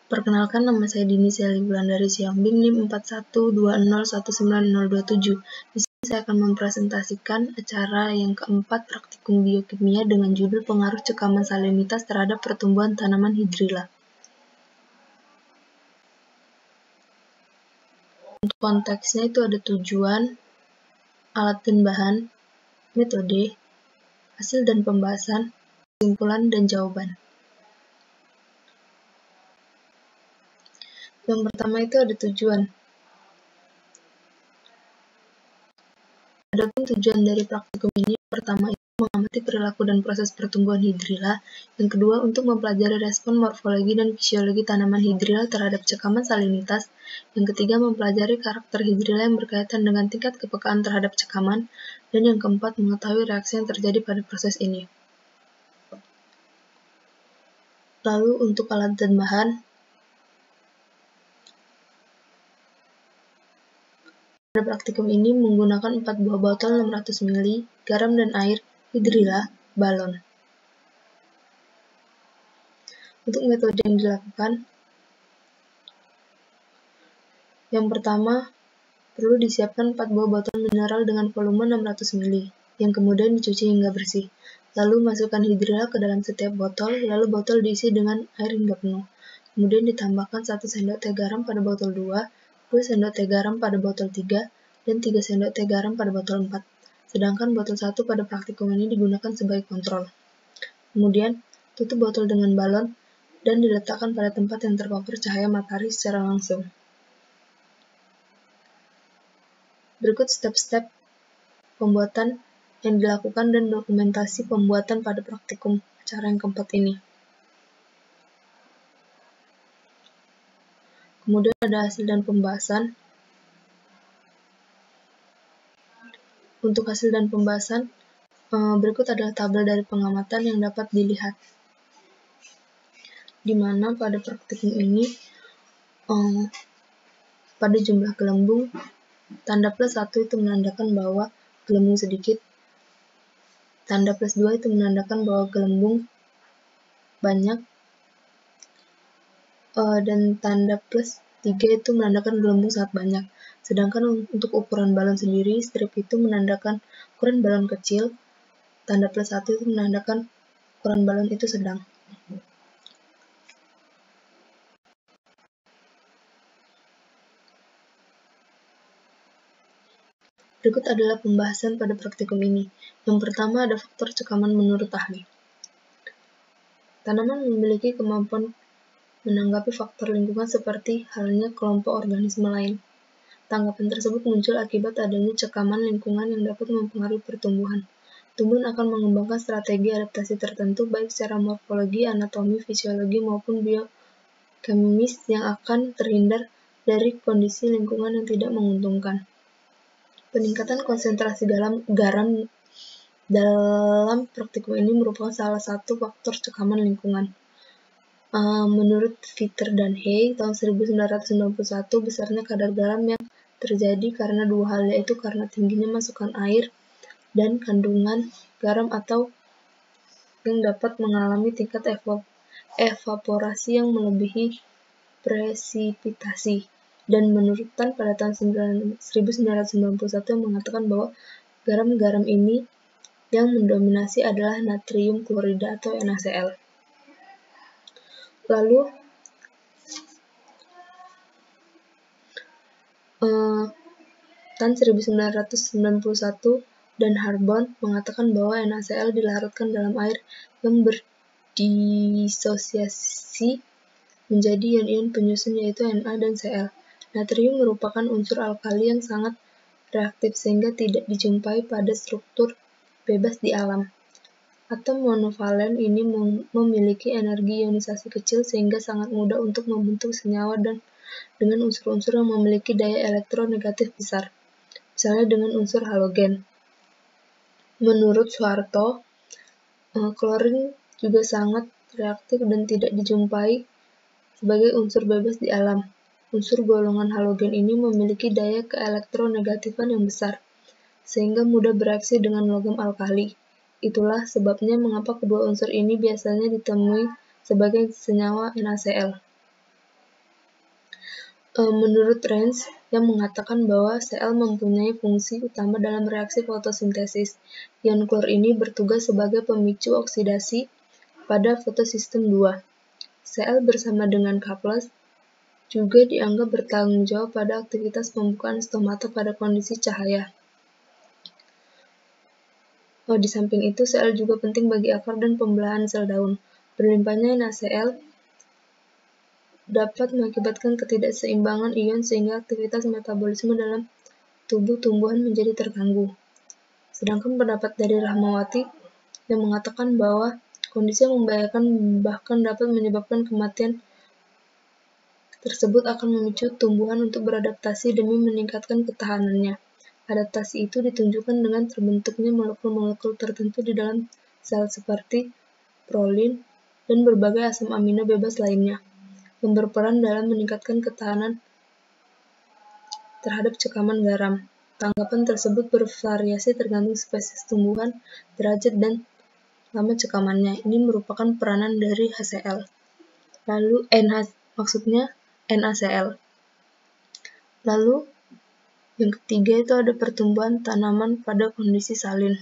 Perkenalkan, nama saya Dini Seli Wulandari Siambing, NIM 41201907. Di sini saya akan mempresentasikan acara yang keempat praktikum biokimia dengan judul pengaruh cekaman salinitas terhadap pertumbuhan tanaman hidrilla. Untuk konteksnya itu ada tujuan, alat dan bahan, metode, hasil dan pembahasan, kesimpulan dan jawaban. Yang pertama itu ada tujuan. Adapun tujuan dari praktikum ini, pertama itu mengamati perilaku dan proses pertumbuhan hidrilla. Yang kedua, untuk mempelajari respon morfologi dan fisiologi tanaman hidrilla terhadap cekaman salinitas. Yang ketiga, mempelajari karakter hidrilla yang berkaitan dengan tingkat kepekaan terhadap cekaman. Dan yang keempat, mengetahui reaksi yang terjadi pada proses ini. Lalu untuk alat dan bahan, pada praktikum ini menggunakan 4 buah botol 600 ml, garam dan air, hidrilla, balon. Untuk metode yang dilakukan, yang pertama, perlu disiapkan 4 buah botol mineral dengan volume 600 ml, yang kemudian dicuci hingga bersih. Lalu masukkan hidrilla ke dalam setiap botol, lalu botol diisi dengan air hingga penuh. Kemudian ditambahkan 1 sendok teh garam pada botol 2, 2 sendok teh garam pada botol 3, dan 3 sendok teh garam pada botol 4. Sedangkan botol 1 pada praktikum ini digunakan sebagai kontrol. Kemudian, tutup botol dengan balon dan diletakkan pada tempat yang terpapar cahaya matahari secara langsung. Berikut step-step pembuatan yang dilakukan dan dokumentasi pembuatan pada praktikum acara yang keempat ini. Kemudian ada hasil dan pembahasan. Untuk hasil dan pembahasan, berikut adalah tabel dari pengamatan yang dapat dilihat. Di mana pada praktikum ini, pada jumlah gelembung, tanda plus 1 itu menandakan bahwa gelembung sedikit, tanda plus 2 itu menandakan bahwa gelembung banyak, dan tanda plus 3 itu menandakan gelembung sangat banyak. Sedangkan untuk ukuran balon sendiri, strip itu menandakan ukuran balon kecil, tanda plus 1 itu menandakan ukuran balon itu sedang. Berikut adalah pembahasan pada praktikum ini. Yang pertama ada faktor cekaman menurut ahli. Tanaman memiliki kemampuan menanggapi faktor lingkungan seperti halnya kelompok organisme lain. Tanggapan tersebut muncul akibat adanya cekaman lingkungan yang dapat mempengaruhi pertumbuhan. Tumbuhan akan mengembangkan strategi adaptasi tertentu baik secara morfologi, anatomi, fisiologi, maupun biokemis yang akan terhindar dari kondisi lingkungan yang tidak menguntungkan. Peningkatan konsentrasi garam dalam praktikum ini merupakan salah satu faktor cekaman lingkungan. Menurut Fitter dan Hay, tahun 1991, besarnya kadar garam yang terjadi karena dua hal, yaitu karena tingginya masukan air dan kandungan garam atau yang dapat mengalami tingkat evaporasi yang melebihi presipitasi. Dan menurut Tan pada tahun 1991 yang mengatakan bahwa garam-garam ini yang mendominasi adalah natrium klorida atau NaCl. Lalu, Tan 1991 dan Harbon mengatakan bahwa NaCl dilarutkan dalam air yang berdisosiasi menjadi ion-ion penyusun yaitu Na dan Cl. Natrium merupakan unsur alkali yang sangat reaktif sehingga tidak dijumpai pada struktur bebas di alam. Atom monovalen ini memiliki energi ionisasi kecil sehingga sangat mudah untuk membentuk senyawa dan dengan unsur-unsur yang memiliki daya elektronegatif besar, misalnya dengan unsur halogen. Menurut Soeharto, klorin juga sangat reaktif dan tidak dijumpai sebagai unsur bebas di alam. Unsur golongan halogen ini memiliki daya keelektronegatifan yang besar, sehingga mudah bereaksi dengan logam alkali. Itulah sebabnya mengapa kedua unsur ini biasanya ditemui sebagai senyawa NaCl. Menurut Renz, yang mengatakan bahwa Cl mempunyai fungsi utama dalam reaksi fotosintesis, ion klor ini bertugas sebagai pemicu oksidasi pada fotosistem 2. Cl bersama dengan K+ juga dianggap bertanggung jawab pada aktivitas pembukaan stomata pada kondisi cahaya. Di samping itu, Cl juga penting bagi akar dan pembelahan sel daun. Berlimpahnya NaCl dapat mengakibatkan ketidakseimbangan ion sehingga aktivitas metabolisme dalam tubuh tumbuhan menjadi terganggu. Sedangkan pendapat dari Rahmawati yang mengatakan bahwa kondisi yang membahayakan bahkan dapat menyebabkan kematian tersebut akan memicu tumbuhan untuk beradaptasi demi meningkatkan ketahanannya. Adaptasi itu ditunjukkan dengan terbentuknya molekul-molekul tertentu di dalam sel seperti prolin dan berbagai asam amino bebas lainnya, yang berperan dalam meningkatkan ketahanan terhadap cekaman garam. Tanggapan tersebut bervariasi tergantung spesies tumbuhan, derajat, dan lama cekamannya. Ini merupakan peranan dari HCl. Lalu NaCl. Lalu yang ketiga itu ada pertumbuhan tanaman pada kondisi salin.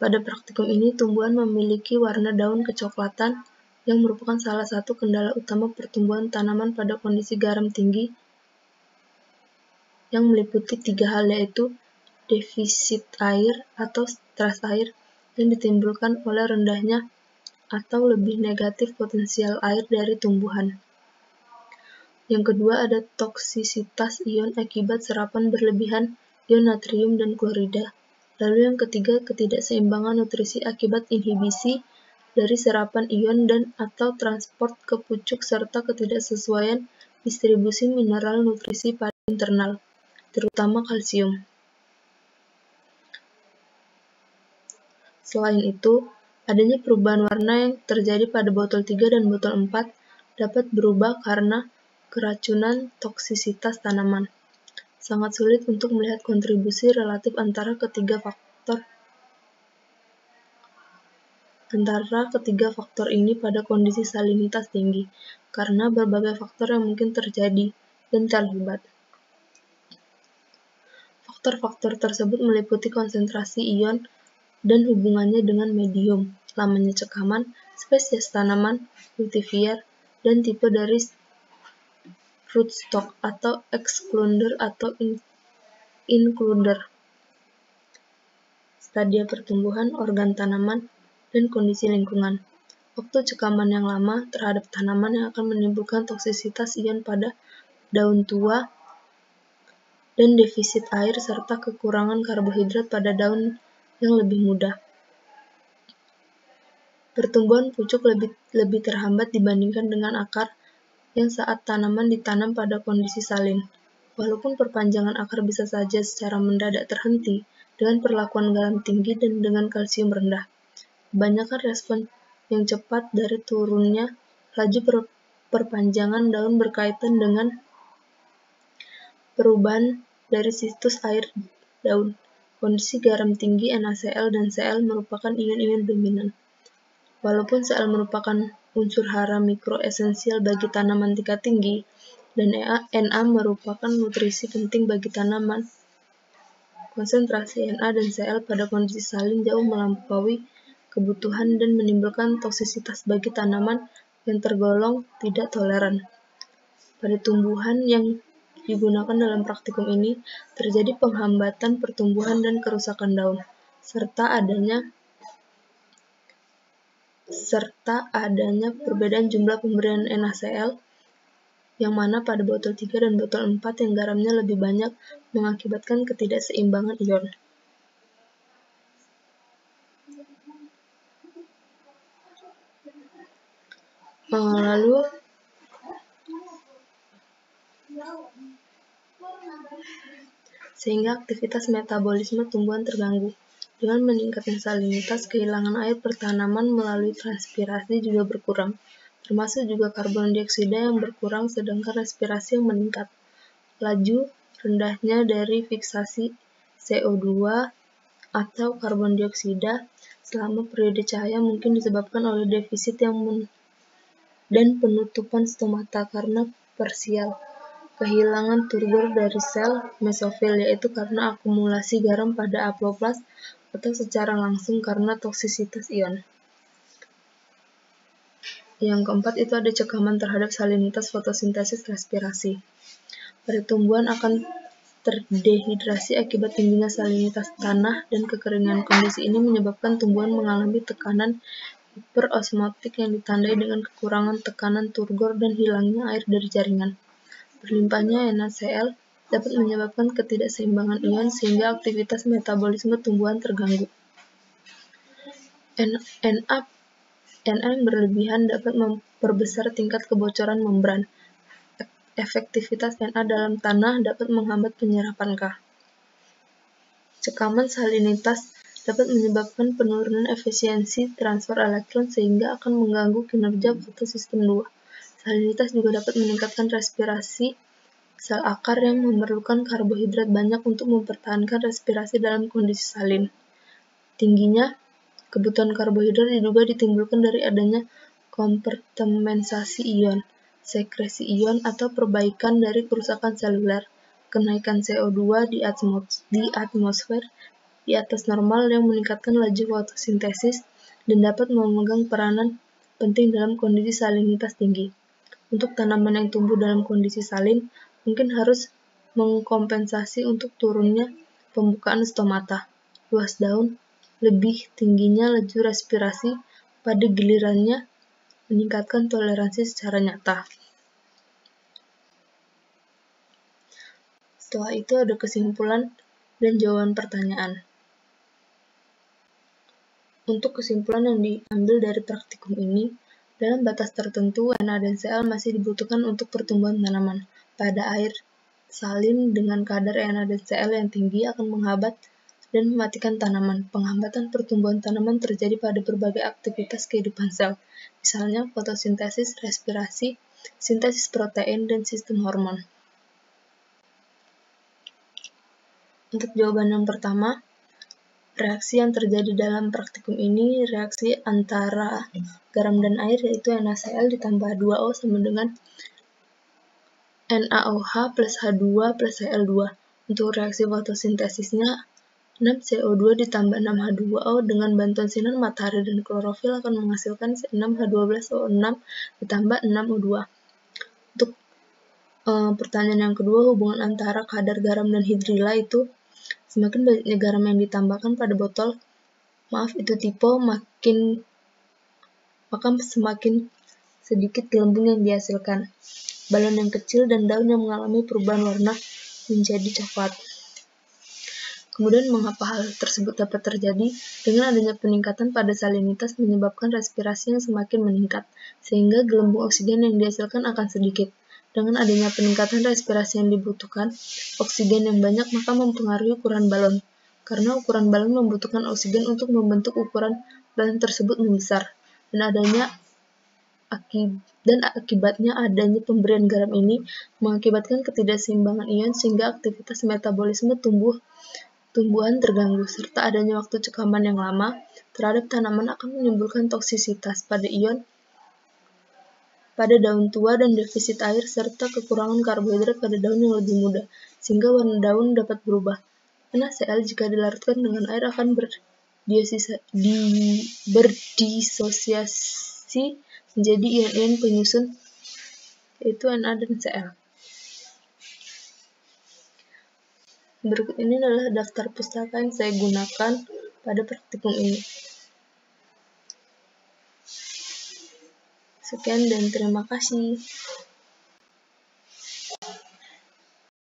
Pada praktikum ini, tumbuhan memiliki warna daun kecoklatan yang merupakan salah satu kendala utama pertumbuhan tanaman pada kondisi garam tinggi yang meliputi 3 hal, yaitu defisit air atau stres air yang ditimbulkan oleh rendahnya atau lebih negatif potensial air dari tumbuhan. Yang kedua ada toksisitas ion akibat serapan berlebihan ion natrium dan klorida. Lalu yang ketiga, ketidakseimbangan nutrisi akibat inhibisi dari serapan ion dan atau transport ke pucuk serta ketidaksesuaian distribusi mineral nutrisi pada internal, terutama kalsium. Selain itu, adanya perubahan warna yang terjadi pada botol 3 dan botol 4 dapat berubah karena keracunan toksisitas tanaman. Sangat sulit untuk melihat kontribusi relatif antara ketiga faktor ini pada kondisi salinitas tinggi, karena berbagai faktor yang mungkin terjadi dan terlibat. Faktor-faktor tersebut meliputi konsentrasi ion dan hubungannya dengan medium, lamanya cekaman, spesies tanaman, cultivar, dan tipe dari rootstock atau excluder atau includer, stadia pertumbuhan, organ tanaman, dan kondisi lingkungan. Waktu cekaman yang lama terhadap tanaman yang akan menimbulkan toksisitas ion pada daun tua dan defisit air serta kekurangan karbohidrat pada daun yang lebih muda. Pertumbuhan pucuk lebih terhambat dibandingkan dengan akar yang saat tanaman ditanam pada kondisi salin. Walaupun perpanjangan akar bisa saja secara mendadak terhenti dengan perlakuan garam tinggi dan dengan kalsium rendah, kebanyakan respon yang cepat dari turunnya laju perpanjangan daun berkaitan dengan perubahan dari situs air daun. Kondisi garam tinggi NaCl dan Cl merupakan ion-ion dominan. Walaupun Cl merupakan unsur hara mikro esensial bagi tanaman tingkat tinggi, dan Na merupakan nutrisi penting bagi tanaman, konsentrasi Na dan Cl pada kondisi salin jauh melampaui kebutuhan dan menimbulkan toksisitas bagi tanaman yang tergolong tidak toleran. Pada tumbuhan yang digunakan dalam praktikum ini, terjadi penghambatan pertumbuhan dan kerusakan daun, serta adanya perbedaan jumlah pemberian NaCl, yang mana pada botol 3 dan botol 4 yang garamnya lebih banyak mengakibatkan ketidakseimbangan ion. Lalu sehingga aktivitas metabolisme tumbuhan terganggu. Dengan meningkatnya salinitas, kehilangan air per tanaman melalui transpirasi juga berkurang, termasuk juga karbon dioksida yang berkurang sedangkan respirasi yang meningkat. Laju rendahnya dari fiksasi CO2 atau karbon dioksida selama periode cahaya mungkin disebabkan oleh defisit yang dan penutupan stomata karena parsial. Kehilangan turgor dari sel mesofil, yaitu karena akumulasi garam pada aploplas atau secara langsung karena toksisitas ion. Yang keempat itu ada cekaman terhadap salinitas fotosintesis respirasi. Pada tumbuhan akan terdehidrasi akibat tingginya salinitas tanah dan kekeringan. Kondisi ini menyebabkan tumbuhan mengalami tekanan hiperosmotik yang ditandai dengan kekurangan tekanan turgor dan hilangnya air dari jaringan. Berlimpahnya NaCl dapat menyebabkan ketidakseimbangan ion sehingga aktivitas metabolisme tumbuhan terganggu. Na yang berlebihan dapat memperbesar tingkat kebocoran membran. Efektivitas Na dalam tanah dapat menghambat penyerapan K. Cekaman salinitas dapat menyebabkan penurunan efisiensi transfer elektron sehingga akan mengganggu kinerja fotosistem 2. Salinitas juga dapat meningkatkan respirasi sel akar yang memerlukan karbohidrat banyak untuk mempertahankan respirasi dalam kondisi salin. Tingginya kebutuhan karbohidrat diduga ditimbulkan dari adanya kompartementasi ion, sekresi ion atau perbaikan dari kerusakan seluler, kenaikan CO2 di atmosfer di atas normal yang meningkatkan laju fotosintesis dan dapat memegang peranan penting dalam kondisi salinitas tinggi. Untuk tanaman yang tumbuh dalam kondisi salin, mungkin harus mengkompensasi untuk turunnya pembukaan stomata, luas daun, lebih tingginya laju respirasi, pada gilirannya meningkatkan toleransi secara nyata. Setelah itu ada kesimpulan dan jawaban pertanyaan. Untuk kesimpulan yang diambil dari praktikum ini, dalam batas tertentu, Na dan Cl masih dibutuhkan untuk pertumbuhan tanaman. Pada air salin dengan kadar Na dan Cl yang tinggi akan menghambat dan mematikan tanaman. Penghambatan pertumbuhan tanaman terjadi pada berbagai aktivitas kehidupan sel, misalnya fotosintesis, respirasi, sintesis protein, dan sistem hormon. Untuk jawaban yang pertama, reaksi yang terjadi dalam praktikum ini reaksi antara garam dan air, yaitu NaCl ditambah 2O sama dengan NaOH plus H2 plus Cl2. Untuk reaksi fotosintesisnya, 6CO2 ditambah 6H2O dengan bantuan sinar matahari dan klorofil akan menghasilkan 6H12O6 ditambah 6O2. Untuk pertanyaan yang kedua, hubungan antara kadar garam dan hidrila itu semakin banyaknya garam yang ditambahkan pada botol, itu tipe, maka semakin sedikit gelembung yang dihasilkan. Balon yang kecil dan daun yang mengalami perubahan warna menjadi coklat. Kemudian mengapa hal tersebut dapat terjadi? Dengan adanya peningkatan pada salinitas menyebabkan respirasi yang semakin meningkat, sehingga gelembung oksigen yang dihasilkan akan sedikit. Dengan adanya peningkatan respirasi yang dibutuhkan oksigen yang banyak, maka mempengaruhi ukuran balon. Karena ukuran balon membutuhkan oksigen untuk membentuk ukuran balon tersebut membesar. Dan akibatnya adanya pemberian garam ini mengakibatkan ketidakseimbangan ion sehingga aktivitas metabolisme tumbuhan terganggu, serta adanya waktu cekaman yang lama terhadap tanaman akan menimbulkan toksisitas pada ion pada daun tua dan defisit air serta kekurangan karbohidrat pada daun yang lebih muda, sehingga warna daun dapat berubah. NaCl jika dilarutkan dengan air akan berdisosiasi menjadi ion-ion penyusun, yaitu Na dan Cl. Berikut ini adalah daftar pustaka yang saya gunakan pada praktikum ini. Sekian dan terima kasih.